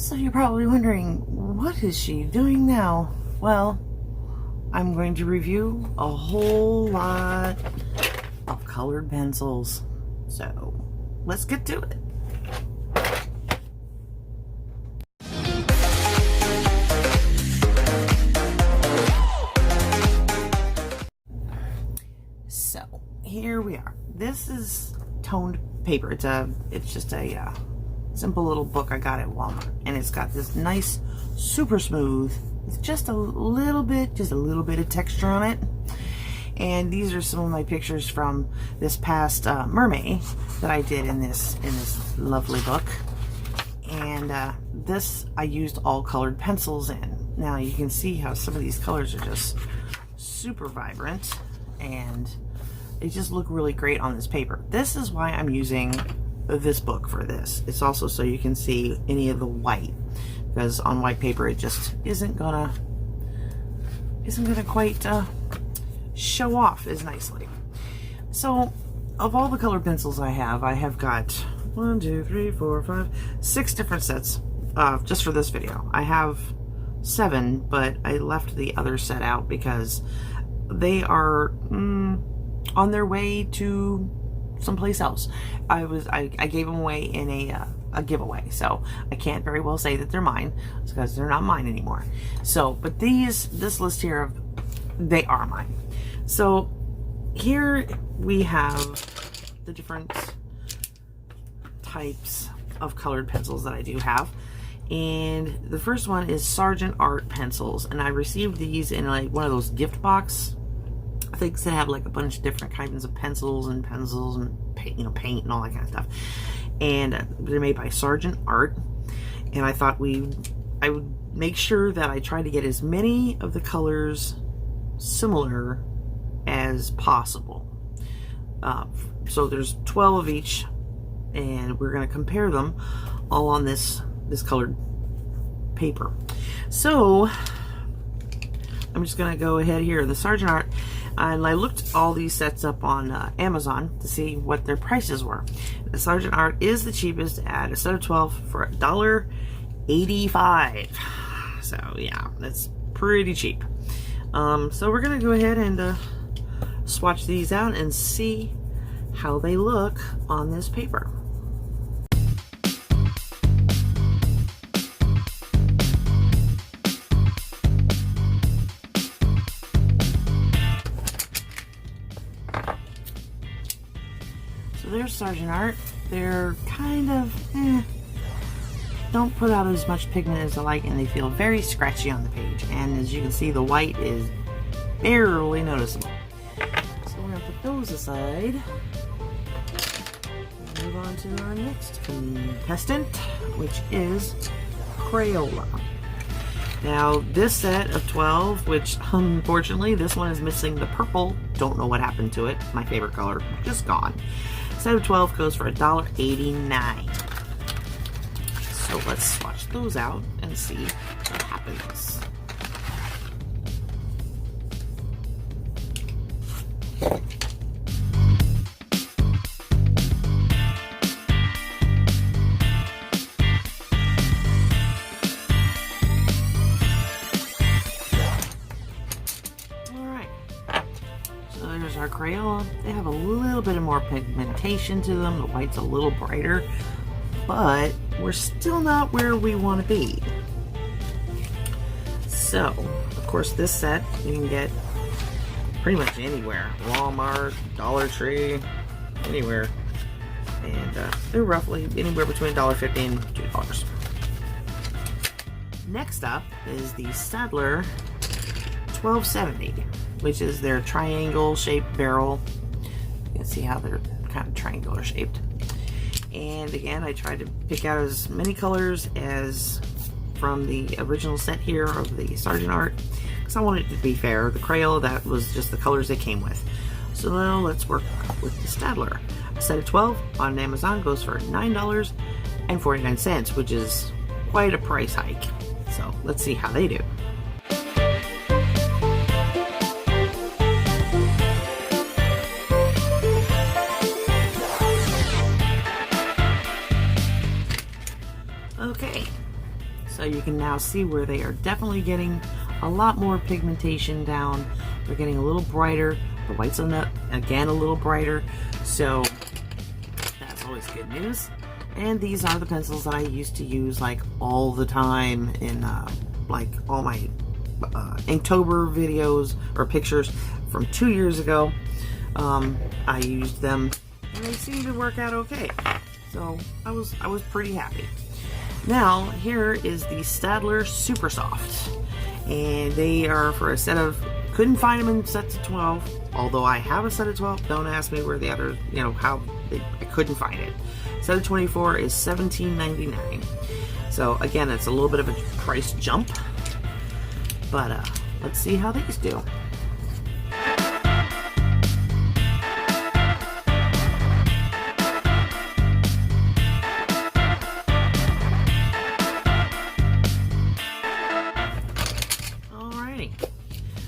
So you're probably wondering, what is she doing now? Well, I'm going to review a whole lot of colored pencils. So let's get to it. So here we are. This is toned paper. It's just a simple little book I got at Walmart, and it's got this nice, super smooth, with just a little bit of texture on it. And these are some of my pictures from this past mermaid that I did in this lovely book. And this I used all colored pencils in. Now you can see how some of these colors are just super vibrant, and they just look really great on this paper. This is why I'm using this book for this. It's also so you can see any of the white, because on white paper it just isn't gonna quite show off as nicely. So of all the colored pencils I have got 1, 2, 3, 4, 5, 6 different sets just for this video. I have 7, but I left the other set out because they are on their way to someplace else. I gave them away in a giveaway, so I can't very well say that they're mine because they're not mine anymore. So, but this list here, they are mine. So here we have the different types of colored pencils that I do have. And the first one is Sargent Art pencils, and I received these in like one of those gift box things that have like a bunch of different kinds of pencils and paint, paint and all that kind of stuff. And they're made by Sargent Art. And I thought I would make sure that I try to get as many of the colors similar as possible. So there's 12 of each, and we're going to compare them all on this colored paper. So I'm just going to go ahead here, the Sargent Art, and I looked all these sets up on Amazon to see what their prices were. The Sargent Art is the cheapest at a set of 12 for $1.85. So yeah, that's pretty cheap. So we're gonna go ahead and swatch these out and see how they look on this paper. There's Sargent Art. They're kind of don't put out as much pigment as I like, and they feel very scratchy on the page. And as you can see, the white is barely noticeable. So we're gonna put those aside and move on to our next contestant, which is Crayola. Now this set of 12, which unfortunately this one is missing the purple, don't know what happened to it, my favorite color, just gone. Set of 12 goes for $1.89. So let's swatch those out and see what happens. There's our Crayola. They have a little bit of more pigmentation to them. The white's a little brighter, but we're still not where we want to be. So, of course, this set you can get pretty much anywhere. Walmart, Dollar Tree, anywhere. And they're roughly anywhere between $1.50 and $2. Next up is the Staedtler 1270. Which is their triangle shaped barrel. You can see how they're kind of triangular shaped. And again, I tried to pick out as many colors as from the original set here of the Sargent Art, because I wanted it to be fair. The Crayola, that was just the colors they came with. So now let's work with the Staedtler. A set of 12 on Amazon goes for $9.49, which is quite a price hike. So let's see how they do. Okay, So you can now see where they are definitely getting a lot more pigmentation down. They're getting a little brighter. The white's on the, again, a little brighter. So that's always good news. And these are the pencils that I used to use like all the time in like all my Inktober videos or pictures from 2 years ago. I used them and they seemed to work out okay. So I was pretty happy. Now here is the Staedtler Super Soft, and they are for a set of, couldn't find them in sets of 12, although I have a set of 12. Don't ask me where the other, you know, how I couldn't find it. Set of 24 is $17.99. So again, it's a little bit of a price jump, but let's see how these do.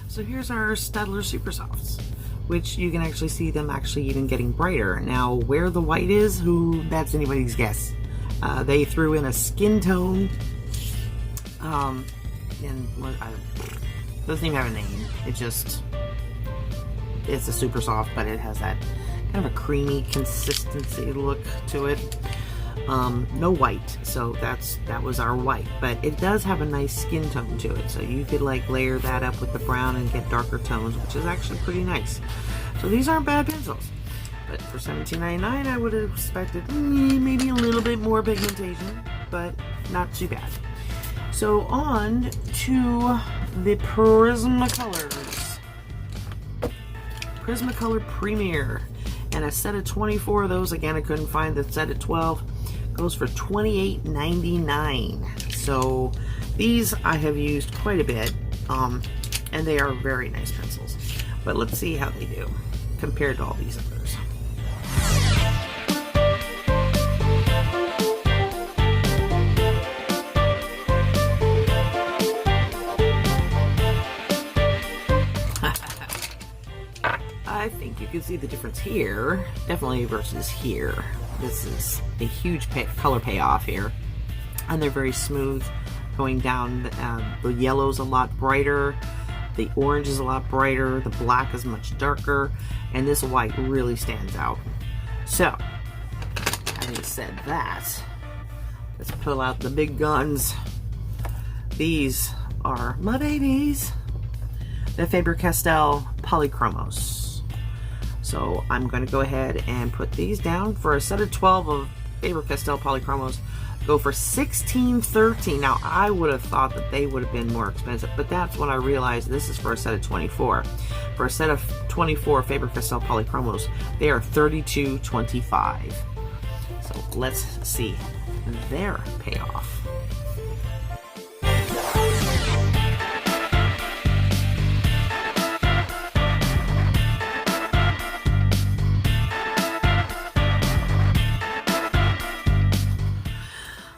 So here's our Staedtler Super Softs, which you can actually see them actually even getting brighter. Now where the white is, that's anybody's guess. They threw in a skin tone, and doesn't even have a name. it's a Super Soft, but it has that kind of a creamy consistency look to it. No white, so that was our white, but it does have a nice skin tone to it, so you could like layer that up with the brown and get darker tones, which is actually pretty nice. So these aren't bad pencils, but for $17.99 I would have expected maybe a little bit more pigmentation, but not too bad. So on to the Prismacolors. Prismacolor Premier, and a set of 24 of those. Again, I couldn't find the set of 12. Goes for $28.99. So these I have used quite a bit, and they are very nice pencils. But let's see how they do compared to all these others. I think you can see the difference here, definitely versus here. This is a huge color payoff here, and they're very smooth going down. The yellow's a lot brighter, the orange is a lot brighter, the black is much darker, and this white really stands out. So, having said that, let's pull out the big guns. These are my babies, the Faber-Castell Polychromos. So I'm going to go ahead and put these down for a set of 12 of Faber-Castell Polychromos. Go for $16.13. Now I would have thought that they would have been more expensive, but that's when I realized this is for a set of 24. For a set of 24 Faber-Castell Polychromos, they are $32.25. So let's see their payoff.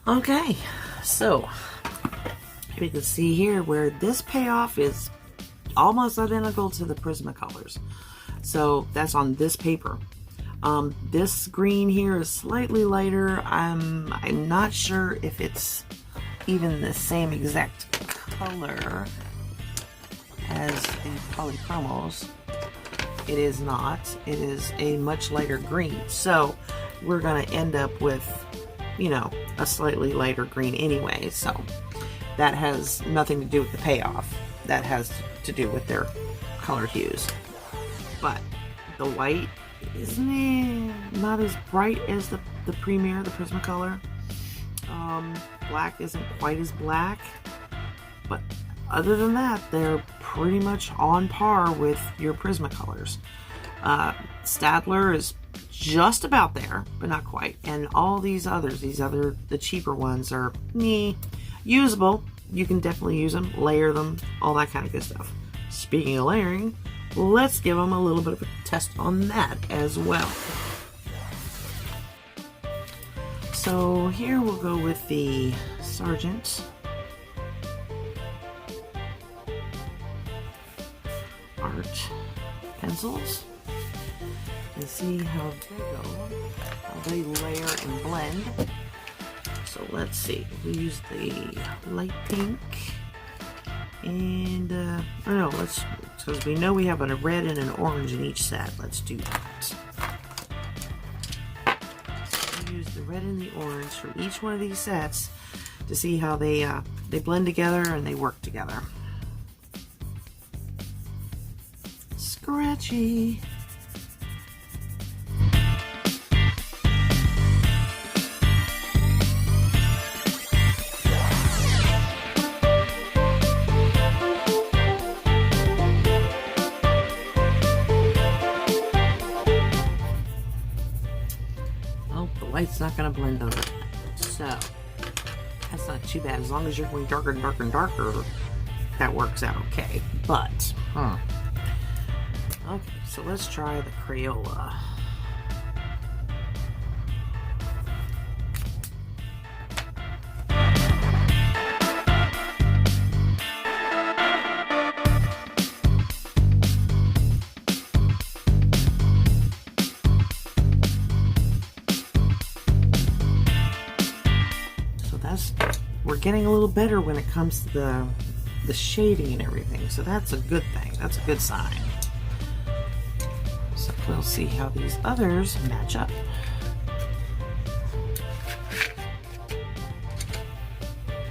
Okay, so you can see here where this payoff is almost identical to the Prismacolors. So that's on this paper. This green here is slightly lighter. I'm not sure if it's even the same exact color as the Polychromos. It is not. It is a much lighter green. So we're going to end up with, you know, a slightly lighter green anyway, so that has nothing to do with the payoff. That has to do with their color hues. But the white is not as bright as the Premier, the Prismacolor. Black isn't quite as black, but other than that, they're pretty much on par with your Prismacolors. Staedtler is just about there, but not quite. And all these others, the cheaper ones are usable. You can definitely use them, layer them, all that kind of good stuff. Speaking of layering, let's give them a little bit of a test on that as well. So here we'll go with the Sargent Art pencils and see how they go, how they layer and blend. So let's see. We use the light pink. And, oh no, because we know we have a red and an orange in each set. Let's do that. We use the red and the orange for each one of these sets to see how they blend together and they work together. Scratchy. White's not going to blend over that. So, that's not too bad. As long as you're going darker and darker and darker, that works out okay. But, okay, so let's try the Crayola. We're getting a little better when it comes to the shading and everything, so that's a good thing. That's a good sign. So we'll see how these others match up.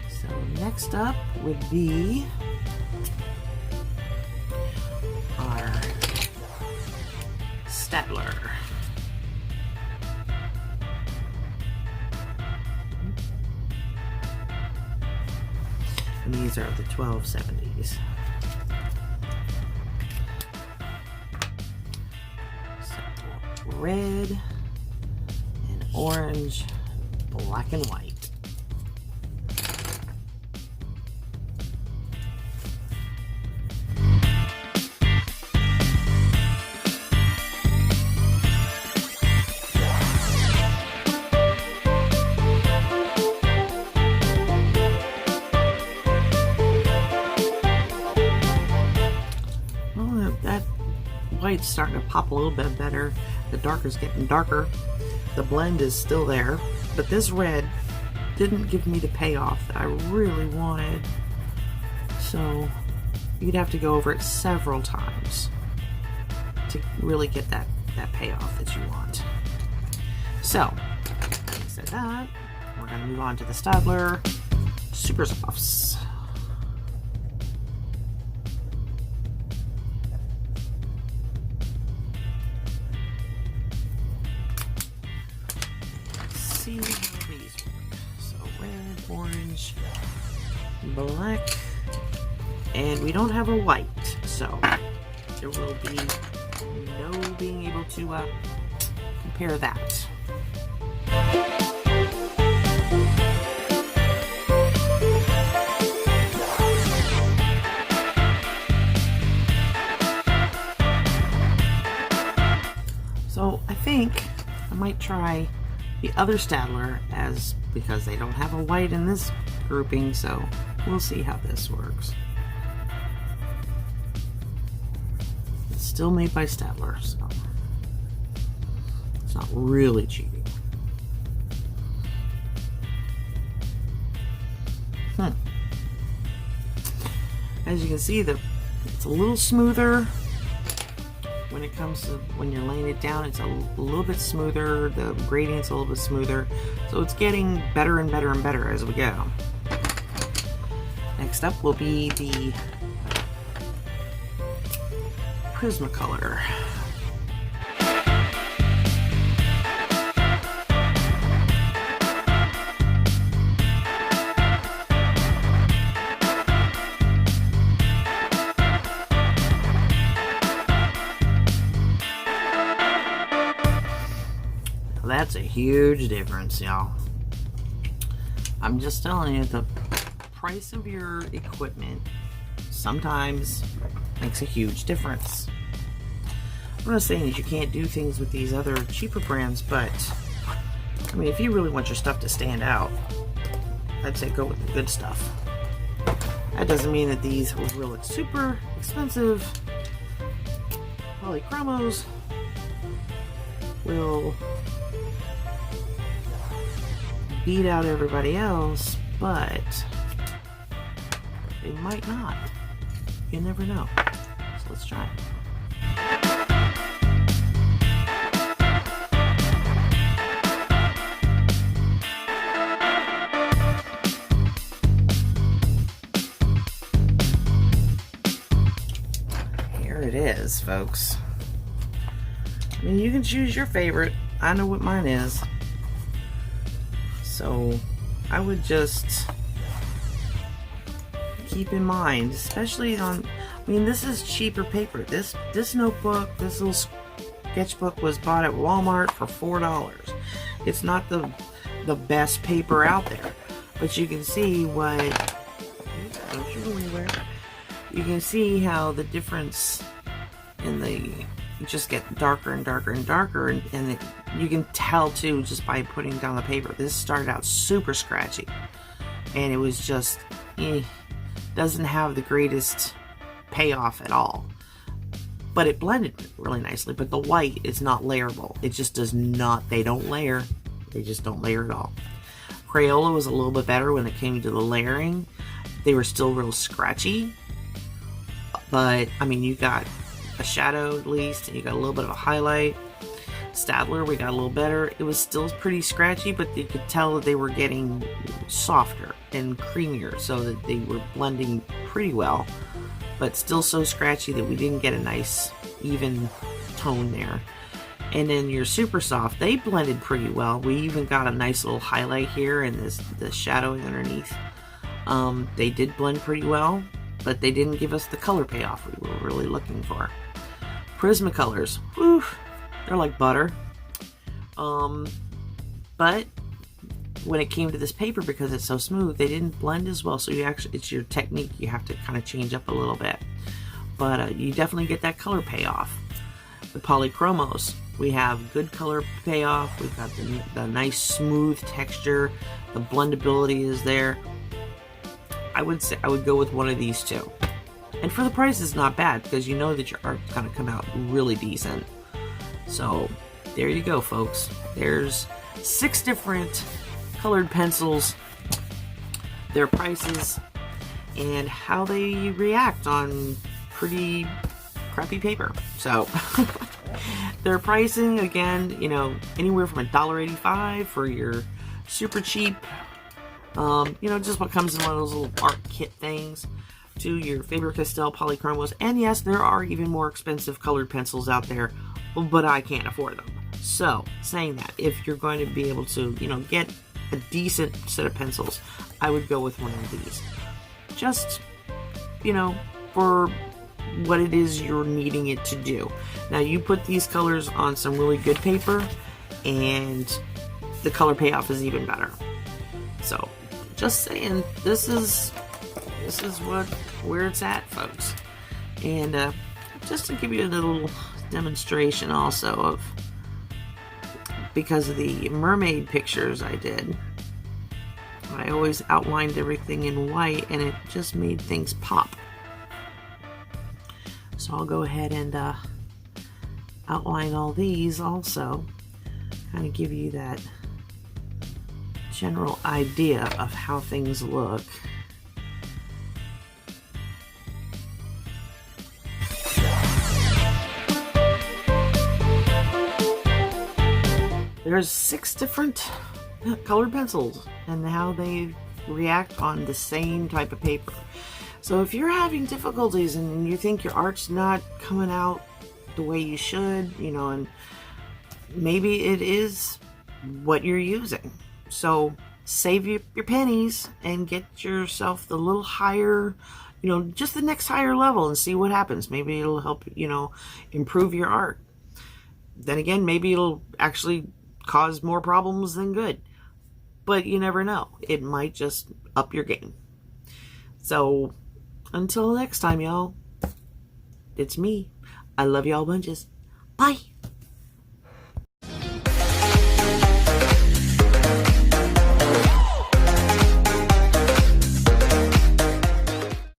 So next up would be our Statler. And these are the 1270s. So red and orange, black and white. White's starting to pop a little bit better. The darker's getting darker. The blend is still there, but this red didn't give me the payoff that I really wanted. So you'd have to go over it several times to really get that payoff that you want. So, having said that, we're going to move on to the Statler Super Softs. See how these work. So red, orange, black, and we don't have a white, so there will be no being able to compare that. So I think I might try the other Statler because they don't have a white in this grouping, so we'll see how this works. It's still made by Statler, so it's not really cheating. As you can see, it's a little smoother. When it comes to when you're laying it down, it's a little bit smoother. The gradient's a little bit smoother. So it's getting better and better and better as we go. Next up will be the Prismacolor. That's a huge difference, y'all. I'm just telling you, the price of your equipment sometimes makes a huge difference. I'm not saying that you can't do things with these other cheaper brands, but I mean, if you really want your stuff to stand out, I'd say go with the good stuff. That doesn't mean that these will look super expensive polychromos will beat out everybody else, but they might not. You never know. So let's try it. It is, folks. I mean, you can choose your favorite. I know what mine is. So I would just keep in mind, especially on, I mean, this is cheaper paper. This notebook, this little sketchbook was bought at Walmart for $4. It's not the best paper out there, but you can see what, don't you go anywhere. You can see how the difference in the, you just get darker and darker and darker, and you can tell too just by putting down the paper. This started out super scratchy, and it was just, doesn't have the greatest payoff at all. But it blended really nicely, but the white is not layerable. It just does not, they don't layer. They just don't layer at all. Crayola was a little bit better when it came to the layering. They were still real scratchy, but I mean, you got a shadow at least, and you got a little bit of a highlight. Staedtler, we got a little better. It was still pretty scratchy, but you could tell that they were getting softer and creamier, so that they were blending pretty well, but still so scratchy that we didn't get a nice even tone there. And then your super soft, they blended pretty well. We even got a nice little highlight here and the shadowing underneath. They did blend pretty well, but they didn't give us the color payoff we were really looking for. Prismacolors, whew, they're like butter. But when it came to this paper, because it's so smooth, they didn't blend as well. So you actually, it's your technique. You have to kind of change up a little bit. But you definitely get that color payoff. The polychromos, we have good color payoff. We've got the nice smooth texture. The blendability is there. I would say I would go with one of these two. And for the price, it's not bad, because you know that your art's going to come out really decent. So there you go, folks. There's 6 different colored pencils, their prices, and how they react on pretty crappy paper. So their pricing, again, you know, anywhere from $1.85 for your super cheap, you know, just what comes in one of those little art kit things, to your Faber-Castell polychromos. And yes, there are even more expensive colored pencils out there, but I can't afford them. So, saying that, if you're going to be able to, you know, get a decent set of pencils, I would go with one of these. Just, you know, for what it is you're needing it to do. Now, you put these colors on some really good paper, and the color payoff is even better. So, just saying, this is where it's at, folks. And just to give you a little demonstration also of, because of the mermaid pictures I did, I always outlined everything in white, and it just made things pop. So I'll go ahead and outline all these also, kind of give you that general idea of how things look. There's 6 different colored pencils and how they react on the same type of paper. So if you're having difficulties and you think your art's not coming out the way you should, you know, and maybe it is what you're using. So save your pennies and get yourself the little higher, you know, just the next higher level, and see what happens. Maybe it'll help, you know, improve your art. Then again, maybe it'll actually cause more problems than good. But you never know. It might just up your game. So until next time, y'all, it's me. I love y'all bunches. Bye.